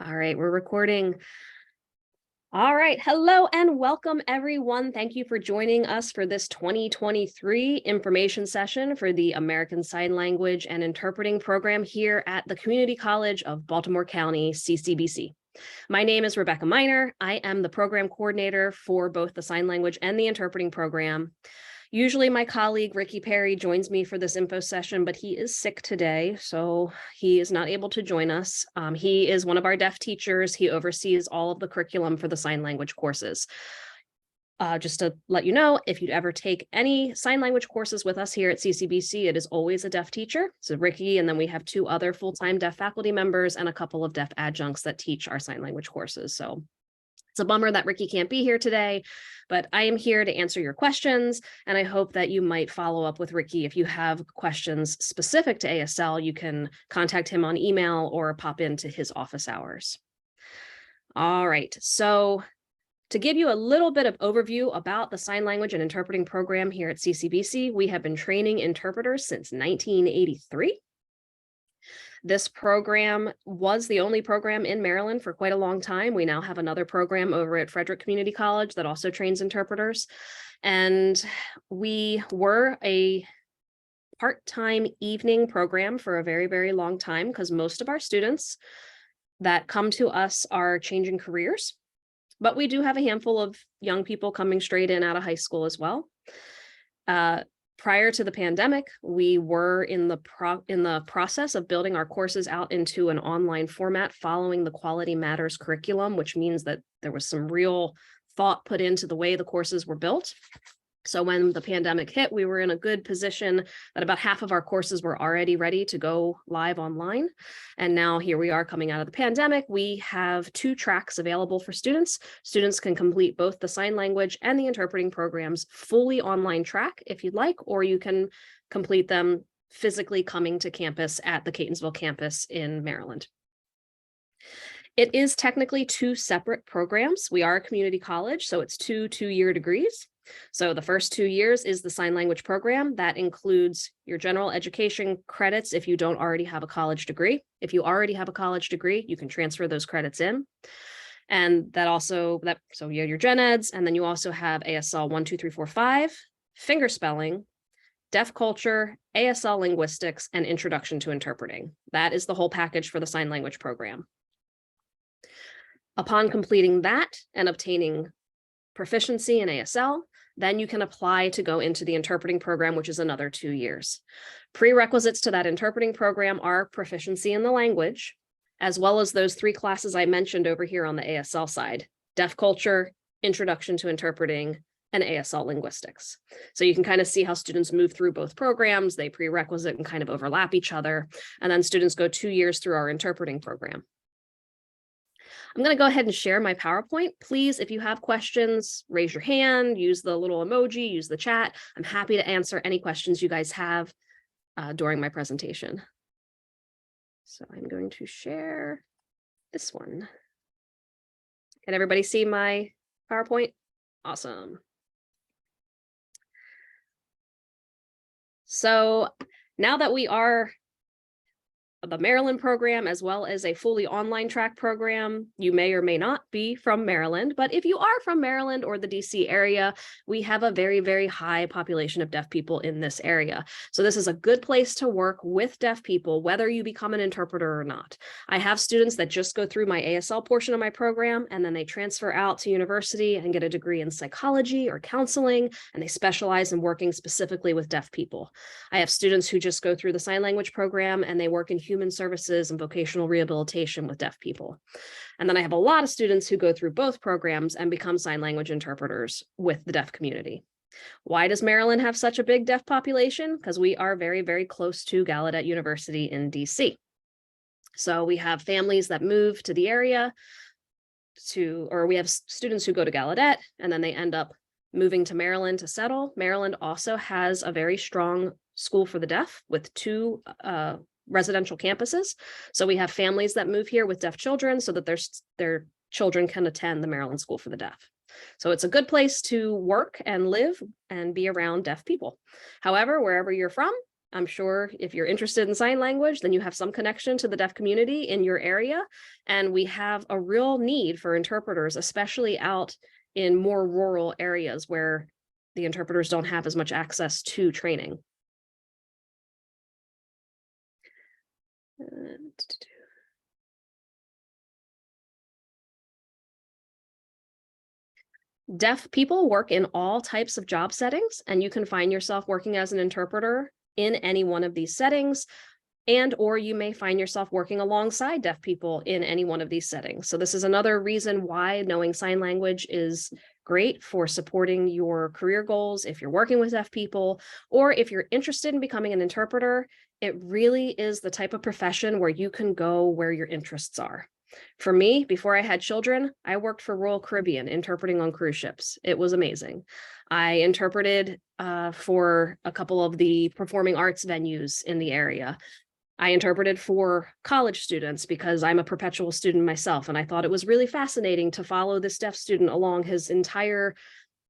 All right, we're recording. All right, hello and welcome everyone. Thank you for joining us for this 2023 information session for the American Sign Language and Interpreting Program here at the Community College of Baltimore County, CCBC. My name is Rebecca Miner. I am the program coordinator for both the sign language and the interpreting program. Usually my colleague, Ricky Perry, joins me for this info session, but he is sick today, so he is not able to join us. He is one of our deaf teachers. He oversees all of the curriculum for the sign language courses. Just to let you know, if you'd ever take any sign language courses with us here at CCBC, it is always a deaf teacher. So Ricky, and then we have 2 other full-time deaf faculty members and a couple of deaf adjuncts that teach our sign language courses. So it's a bummer that Ricky can't be here today, but I am here to answer your questions, and I hope that you might follow up with Ricky. If you have questions specific to ASL, you can contact him on email or pop into his office hours. All right, so to give you a little bit of overview about the sign language and interpreting program here at CCBC, we have been training interpreters since 1983. This program was the only program in Maryland for quite a long time. We now have another program over at Frederick Community College that also trains interpreters. And we were a part-time evening program for a very, very long time because most of our students that come to us are changing careers. But we do have a handful of young people coming straight in out of high school as well. Prior to the pandemic, we were in the process of building our courses out into an online format following the Quality Matters curriculum, which means that there was some real thought put into the way the courses were built. So when the pandemic hit, we were in a good position that about half of our courses were already ready to go live online. And now here we are coming out of the pandemic. We have 2 tracks available for students. Students can complete both the sign language and the interpreting programs fully online track if you'd like, or you can complete them physically coming to campus at the Catonsville campus in Maryland. It is technically 2 separate programs. We are a community college, so it's 2 two-year degrees. So the first 2 years is the sign language program. That includes your general education credits if you don't already have a college degree. If you already have a college degree, you can transfer those credits in. And so you have your gen eds, and then you also have ASL 1, 2, 3, 4, 5, finger spelling, deaf culture, ASL linguistics, and introduction to interpreting. That is the whole package for the sign language program. Upon completing that and obtaining proficiency in ASL, then you can apply to go into the interpreting program, which is another 2 years. Prerequisites to that interpreting program are proficiency in the language, as well as those 3 classes I mentioned over here on the ASL side: deaf culture, introduction to interpreting, and ASL linguistics. So you can kind of see how students move through both programs. They prerequisite and kind of overlap each other. And then students go 2 years through our interpreting program. I'm going to go ahead and share my PowerPoint. Please, if you have questions, raise your hand, use the little emoji, use the chat. I'm happy to answer any questions you guys have during my presentation. So I'm going to share this one. Can everybody see my PowerPoint? Awesome. So now that we are the Maryland program, as well as a fully online track program, you may or may not be from Maryland, but if you are from Maryland or the DC area, we have a very, very high population of deaf people in this area. So this is a good place to work with deaf people, whether you become an interpreter or not. I have students that just go through my ASL portion of my program, and then they transfer out to university and get a degree in psychology or counseling, and they specialize in working specifically with deaf people. I have students who just go through the sign language program and they work in human services and vocational rehabilitation with deaf people. And then I have a lot of students who go through both programs and become sign language interpreters with the deaf community. Why does Maryland have such a big deaf population? Because we are very, very close to Gallaudet University in DC. So we have families that move to the area or we have students who go to Gallaudet and then they end up moving to Maryland to settle. Maryland also has a very strong school for the deaf with 2 residential campuses. So we have families that move here with deaf children so that their children can attend the Maryland School for the Deaf. So it's a good place to work and live and be around deaf people. However, wherever you're from, I'm sure if you're interested in sign language, then you have some connection to the deaf community in your area. And we have a real need for interpreters, especially out in more rural areas where the interpreters don't have as much access to training. Deaf people work in all types of job settings, and you can find yourself working as an interpreter in any one of these settings, and or you may find yourself working alongside deaf people in any one of these settings. So this is another reason why knowing sign language is great for supporting your career goals. If you're working with deaf people, or if you're interested in becoming an interpreter, it really is the type of profession where you can go where your interests are. For me, before I had children, I worked for Royal Caribbean interpreting on cruise ships. It was amazing. I interpreted for a couple of the performing arts venues in the area. I interpreted for college students because I'm a perpetual student myself, and I thought it was really fascinating to follow this deaf student along his entire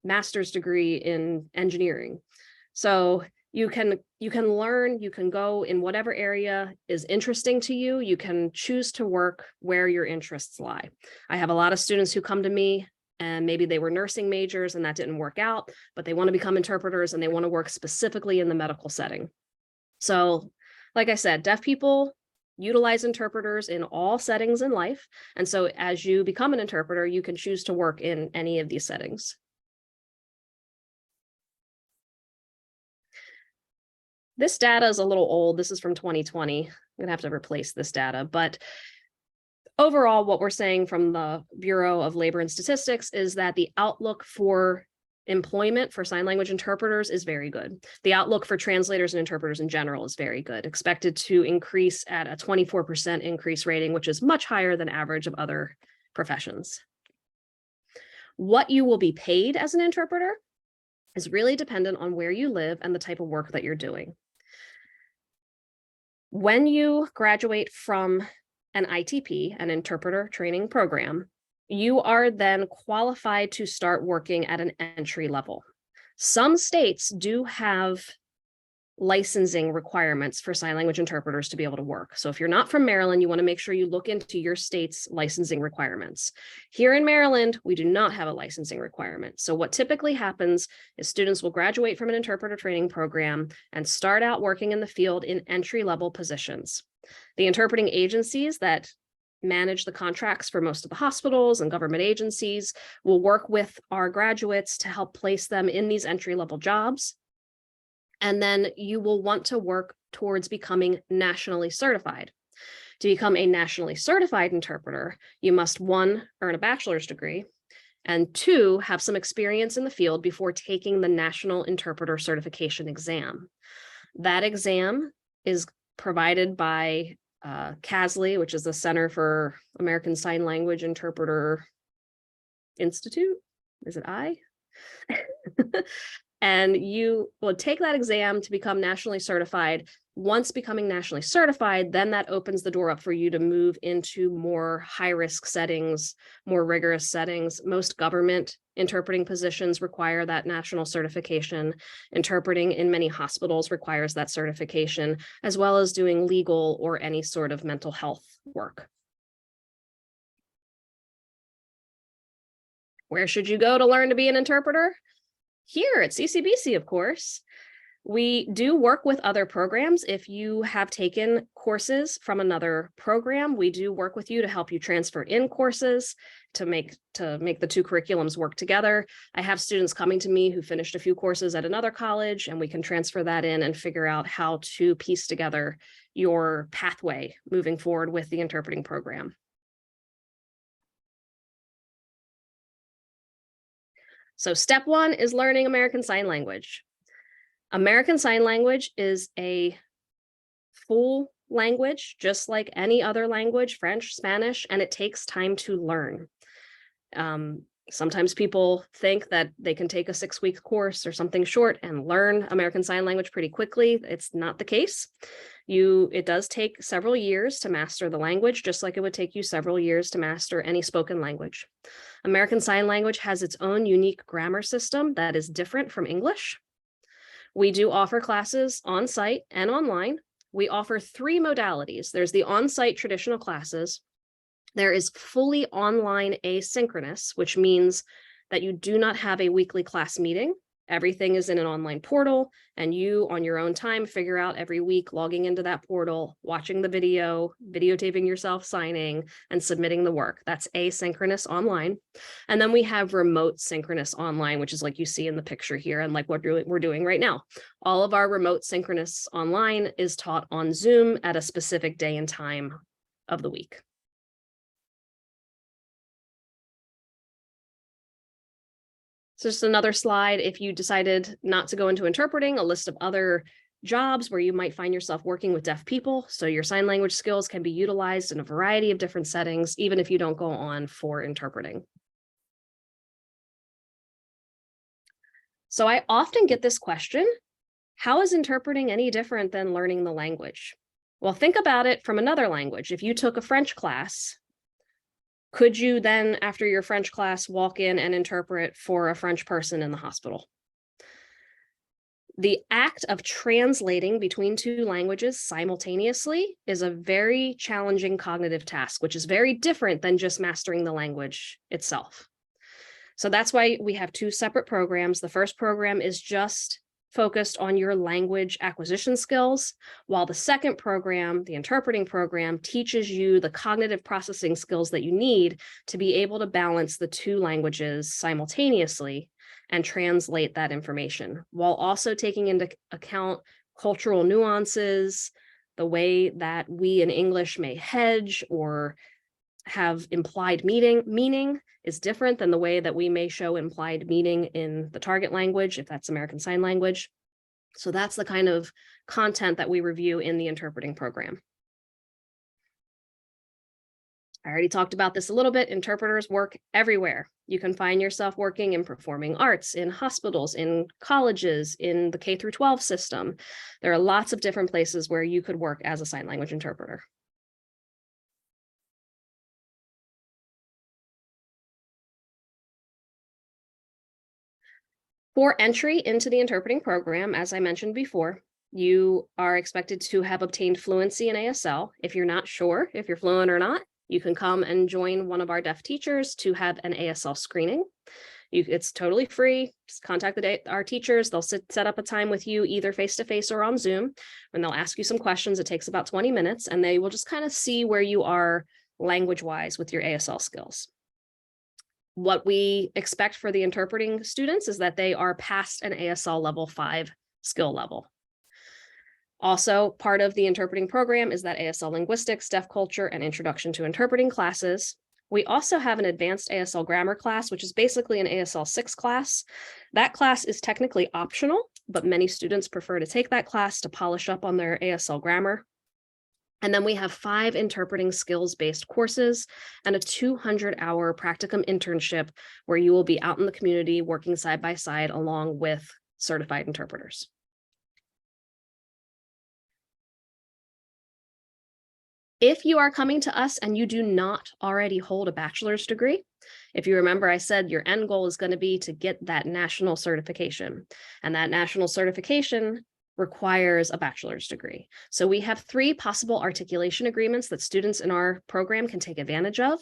master's degree in engineering. So you can learn, you can go in whatever area is interesting to you. You can choose to work where your interests lie. I have a lot of students who come to me and maybe they were nursing majors and that didn't work out, but they want to become interpreters and they want to work specifically in the medical setting. So, like I said, deaf people utilize interpreters in all settings in life. And so as you become an interpreter, you can choose to work in any of these settings. This data is a little old. This is from 2020. I'm gonna have to replace this data, but overall, what we're saying from the Bureau of Labor and Statistics is that the outlook for employment for sign language interpreters is very good. The outlook for translators and interpreters in general is very good, expected to increase at a 24% increase rating, which is much higher than average of other professions. What you will be paid as an interpreter is really dependent on where you live and the type of work that you're doing. When you graduate from an ITP, an interpreter training program, you are then qualified to start working at an entry level. Some states do have licensing requirements for sign language interpreters to be able to work. So if you're not from Maryland, you want to make sure you look into your state's licensing requirements. Here in Maryland, we do not have a licensing requirement. So what typically happens is students will graduate from an interpreter training program and start out working in the field in entry-level positions. The interpreting agencies that manage the contracts for most of the hospitals and government agencies will work with our graduates to help place them in these entry-level jobs. And then you will want to work towards becoming nationally certified. To become a nationally certified interpreter, you must 1, earn a bachelor's degree, and 2, have some experience in the field before taking the National Interpreter Certification exam. That exam is provided by CASLI, which is the Center for American Sign Language Interpreter Institute. Is it I? And you will take that exam to become nationally certified. Once becoming nationally certified, then that opens the door up for you to move into more high-risk settings, more rigorous settings. Most government interpreting positions require that national certification. Interpreting in many hospitals requires that certification, as well as doing legal or any sort of mental health work. Where should you go to learn to be an interpreter? Here at CCBC, of course. We do work with other programs. If you have taken courses from another program, we do work with you to help you transfer in courses to make the two curriculums work together. I have students coming to me who finished a few courses at another college, and we can transfer that in and figure out how to piece together your pathway moving forward with the interpreting program. So step 1 is learning American Sign Language. American Sign Language is a full language, just like any other language, French, Spanish, and it takes time to learn. Sometimes people think that they can take a 6-week course or something short and learn American Sign Language pretty quickly. It's not the case. It does take several years to master the language, just like it would take you several years to master any spoken language. American Sign Language has its own unique grammar system that is different from English. We do offer classes on site and online. We offer 3 modalities. There's the on-site traditional classes. There is fully online asynchronous, which means that you do not have a weekly class meeting. Everything is in an online portal, and you, on your own time, figure out every week logging into that portal, watching the video, videotaping yourself signing, and submitting the work. That's asynchronous online. And then we have remote synchronous online, which is like you see in the picture here and like what we're doing right now. All of our remote synchronous online is taught on Zoom at a specific day and time of the week. So just another slide, if you decided not to go into interpreting, a list of other jobs where you might find yourself working with deaf people. So your sign language skills can be utilized in a variety of different settings, even if you don't go on for interpreting. So I often get this question, how is interpreting any different than learning the language? Well, think about it from another language. If you took a French class, could you then, after your French class, walk in and interpret for a French person in the hospital? The act of translating between 2 languages simultaneously is a very challenging cognitive task, which is very different than just mastering the language itself. So that's why we have 2 separate programs. The first program is just focused on your language acquisition skills, while the second program, the interpreting program, teaches you the cognitive processing skills that you need to be able to balance the 2 languages simultaneously and translate that information, while also taking into account cultural nuances, the way that we in English may hedge or have implied meaning is different than the way that we may show implied meaning in the target language, if that's American Sign Language. So that's the kind of content that we review in the interpreting program. I already talked about this a little bit. Interpreters work everywhere. You can find yourself working in performing arts, in hospitals, in colleges, in the K-12 system. There are lots of different places where you could work as a sign language interpreter. For entry into the interpreting program, as I mentioned before, you are expected to have obtained fluency in ASL. If you're not sure if you're fluent or not, you can come and join one of our deaf teachers to have an ASL screening. It's totally free. Just contact our teachers. They'll set up a time with you either face-to-face or on Zoom, and they'll ask you some questions. It takes about 20 minutes, and they will just kind of see where you are language-wise with your ASL skills. What we expect for the interpreting students is that they are past an ASL level 5 skill level. Also, part of the interpreting program is that ASL linguistics, deaf culture, and introduction to interpreting classes. We also have an advanced ASL grammar class, which is basically an ASL 6 class. That class is technically optional, but many students prefer to take that class to polish up on their ASL grammar. And then we have 5 interpreting skills-based courses and a 200-hour practicum internship where you will be out in the community working side by side along with certified interpreters. If you are coming to us and you do not already hold a bachelor's degree, if you remember, I said your end goal is going to be to get that national certification, and that national certification requires a bachelor's degree. So we have 3 possible articulation agreements that students in our program can take advantage of,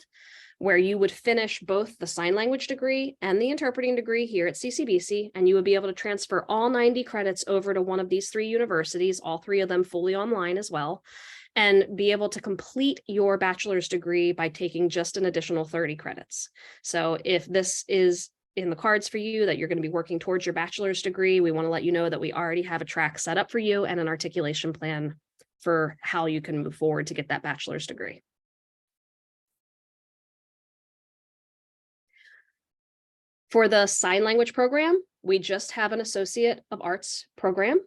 where you would finish both the sign language degree and the interpreting degree here at CCBC, and you would be able to transfer all 90 credits over to one of these 3 universities, all 3 of them fully online as well, and be able to complete your bachelor's degree by taking just an additional 30 credits. So if this is in the cards for you, that you're going to be working towards your bachelor's degree, we want to let you know that we already have a track set up for you and an articulation plan for how you can move forward to get that bachelor's degree. For the sign language program, we just have an Associate of Arts program.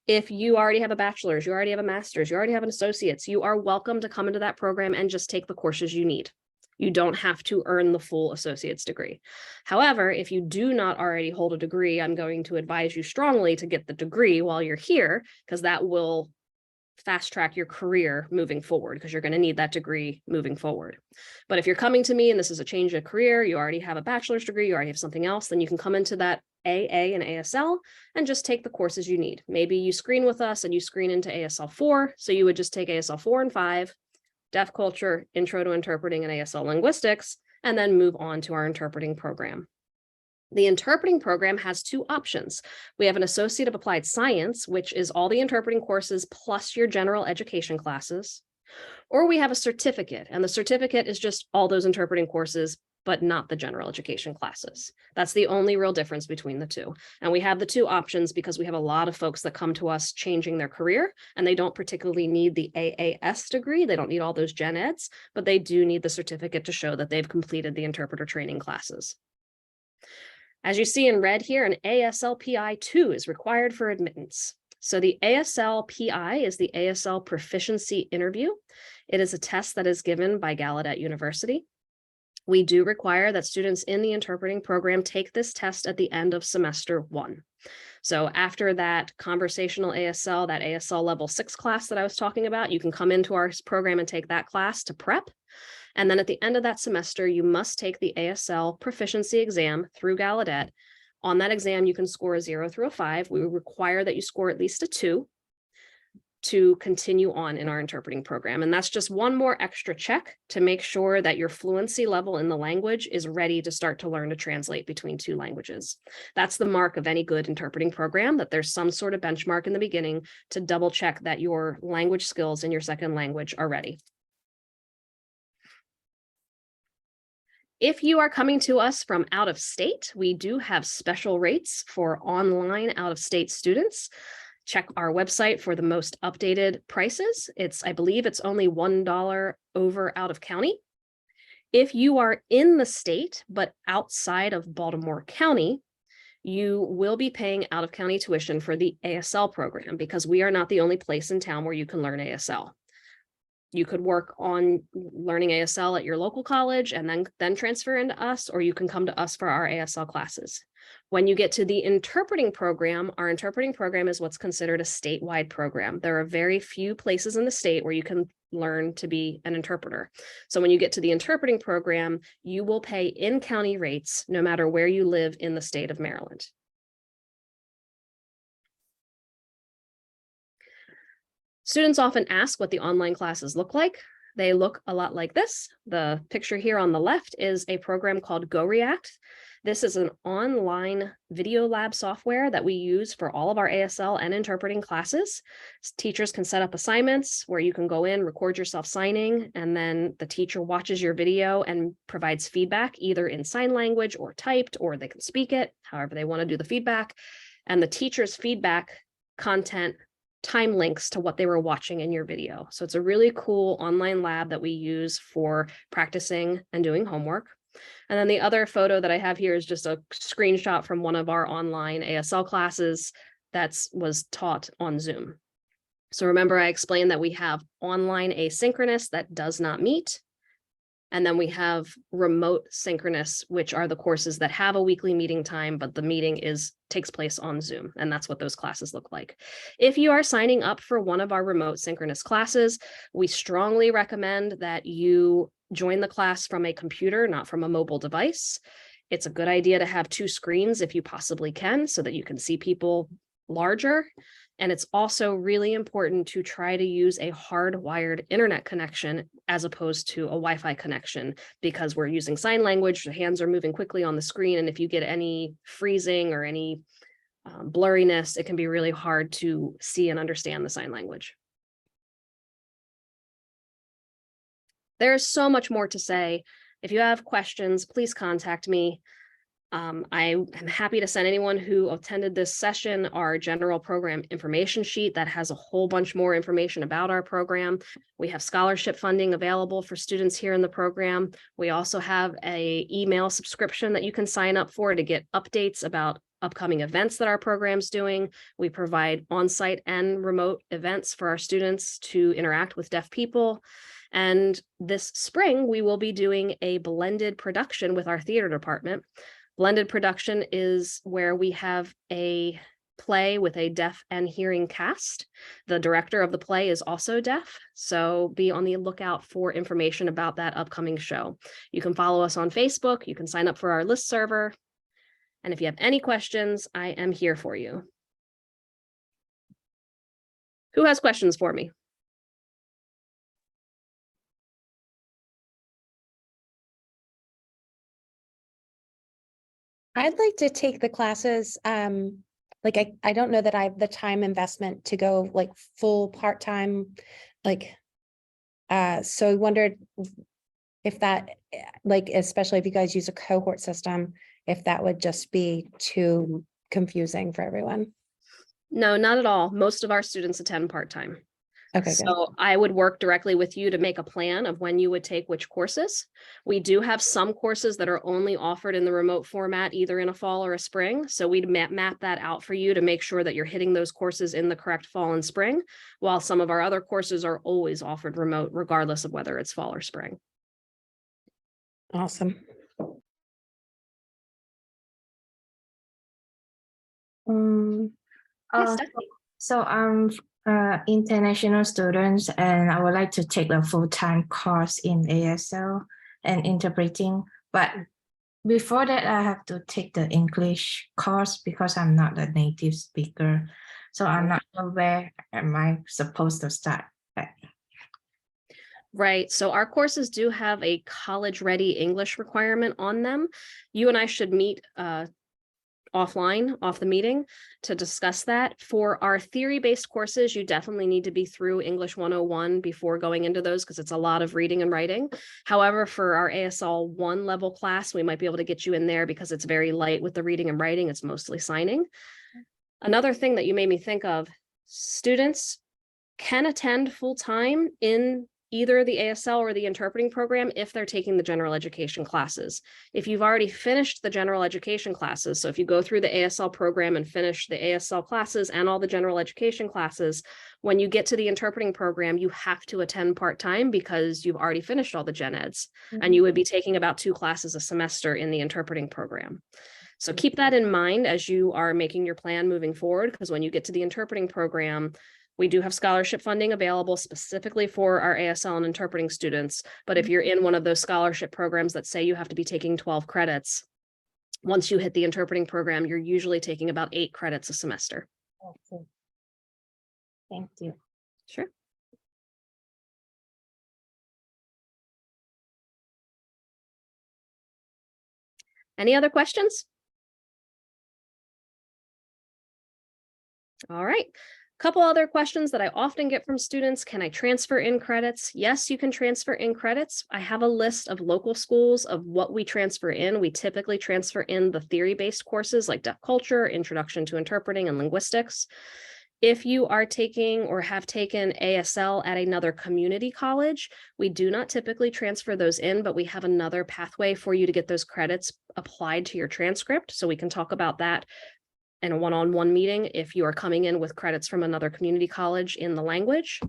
If you already have a bachelor's, you already have a master's, you already have an associate's, you are welcome to come into that program and just take the courses you need. You don't have to earn the full associate's degree. However, if you do not already hold a degree, I'm going to advise you strongly to get the degree while you're here, because that will fast track your career moving forward, because you're going to need that degree moving forward. But if you're coming to me and this is a change of career, you already have a bachelor's degree, you already have something else, then you can come into that AA and ASL and just take the courses you need. Maybe you screen with us and you screen into ASL 4, so you would just take ASL 4 and 5, Deaf Culture, Intro to Interpreting, and ASL Linguistics, and then move on to our interpreting program. The interpreting program has two options. We have an Associate of Applied Science, which is all the interpreting courses plus your general education classes, or we have a certificate, and the certificate is just all those interpreting courses, but not the general education classes. That's the only real difference between the two. And we have the two options because we have a lot of folks that come to us changing their career, and they don't particularly need the AAS degree. They don't need all those gen eds, but they do need the certificate to show that they've completed the interpreter training classes. As you see in red here, an ASL PI 2 is required for admittance. So the ASL PI is the ASL Proficiency Interview. It is a test that is given by Gallaudet University. We do require that students in the interpreting program take this test at the end of semester 1. So after that conversational ASL, that ASL level 6 class that I was talking about, you can come into our program and take that class to prep. And then at the end of that semester, you must take the ASL proficiency exam through Gallaudet. On that exam, you can score a 0 through a 5. We require that you score at least a 2 to continue on in our interpreting program. And that's just one more extra check to make sure that your fluency level in the language is ready to start to learn to translate between two languages. That's the mark of any good interpreting program, that there's some sort of benchmark in the beginning to double check that your language skills in your second language are ready. If you are coming to us from out of state, we do have special rates for online out of state students. Check our website for the most updated prices. I believe it's only $1 over out of county. If you are in the state, but outside of Baltimore County, you will be paying out of county tuition for the ASL program because we are not the only place in town where you can learn ASL. You could work on learning ASL at your local college and then transfer into us, or you can come to us for our ASL classes. When you get to the interpreting program, our interpreting program is what's considered a statewide program. There are very few places in the state where you can learn to be an interpreter. So when you get to the interpreting program, you will pay in-county rates no matter where you live in the state of Maryland. Students often ask what the online classes look like. They look a lot like this. The picture here on the left is a program called GoReact. This is an online video lab software that we use for all of our ASL and interpreting classes. Teachers can set up assignments where you can go in, record yourself signing, and then the teacher watches your video and provides feedback either in sign language or typed, or they can speak it, however they want to do the feedback. And the teacher's feedback content time links to what they were watching in your video. So it's a really cool online lab that we use for practicing and doing homework. And then the other photo that I have here is just a screenshot from one of our online ASL classes that was taught on Zoom. So remember, I explained that we have online asynchronous that does not meet. And then we have remote synchronous, which are the courses that have a weekly meeting time, but the meeting takes place on Zoom. And that's what those classes look like. If you are signing up for one of our remote synchronous classes, we strongly recommend that you join the class from a computer, not from a mobile device. It's a good idea to have 2 screens if you possibly can, so that you can see people larger. And it's also really important to try to use a hardwired internet connection as opposed to a Wi-Fi connection, because we're using sign language, the hands are moving quickly on the screen, and if you get any freezing or any blurriness, it can be really hard to see and understand the sign language. There's so much more to say. If you have questions, please contact me. I am happy to send anyone who attended this session our general program information sheet that has a whole bunch more information about our program. We have scholarship funding available for students here in the program. We also have an email subscription that you can sign up for to get updates about upcoming events that our program's doing. We provide on-site and remote events for our students to interact with deaf people. And this spring, we will be doing a blended production with our theater department. Blended production is where we have a play with a deaf and hearing cast. The director of the play is also deaf, so be on the lookout for information about that upcoming show. You can follow us on Facebook, you can sign up for our list server, And if you have any questions, I am here for you. Who has questions for me? I'd like to take the classes. Like I don't know that I have the time investment to go like full part-time, like, so I wondered if that, like, especially if you guys use a cohort system, if that would just be too confusing for everyone. No, not at all. Most of our students attend part-time. Okay, good. So I would work directly with you to make a plan of when you would take which courses. We do have some courses that are only offered in the remote format, either in a fall or a spring. So we'd map that out for you to make sure that you're hitting those courses in the correct fall and spring, while some of our other courses are always offered remote, regardless of whether it's fall or spring. Awesome. Yes, Stephanie. So I'm international students, and I would like to take a full-time course in ASL and interpreting. But before that, I have to take the English course because I'm not a native speaker. So I'm not sure where am I supposed to start at. Right. So our courses do have a college-ready English requirement on them. You and I should meet offline, off the meeting, to discuss that. For our theory-based courses, you definitely need to be through English 101 before going into those, because it's a lot of reading and writing. However, for our ASL 1 level class, we might be able to get you in there because it's very light with the reading and writing. It's mostly signing. Another thing that you made me think of, students can attend full-time in either the ASL or the interpreting program if they're taking the general education classes. If you've already finished the general education classes, so if you go through the ASL program and finish the ASL classes and all the general education classes, when you get to the interpreting program, you have to attend part-time because you've already finished all the gen eds, and you would be taking about 2 classes a semester in the interpreting program. So keep that in mind as you are making your plan moving forward, because when you get to the interpreting program, we do have scholarship funding available specifically for our ASL and interpreting students. But if you're in one of those scholarship programs that say you have to be taking 12 credits, once you hit the interpreting program, you're usually taking about 8 credits a semester. Okay. Thank you. Sure. Any other questions? All right. Couple other questions that I often get from students. Can I transfer in credits? Yes, you can transfer in credits. I have a list of local schools of what we transfer in. We typically transfer in the theory-based courses like deaf culture, introduction to interpreting, and linguistics. If you are taking or have taken ASL at another community college, we do not typically transfer those in, but we have another pathway for you to get those credits applied to your transcript. So we can talk about that in a one-on-one meeting if you are coming in with credits from another community college in the language.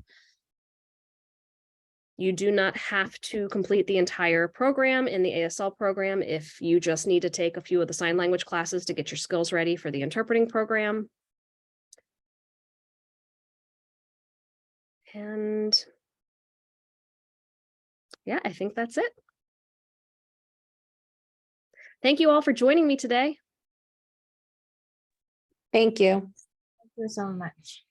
You do not have to complete the entire program in the ASL program if you just need to take a few of the sign language classes to get your skills ready for the interpreting program. And yeah, I think that's it. Thank you all for joining me today. Thank you. Thank you so much.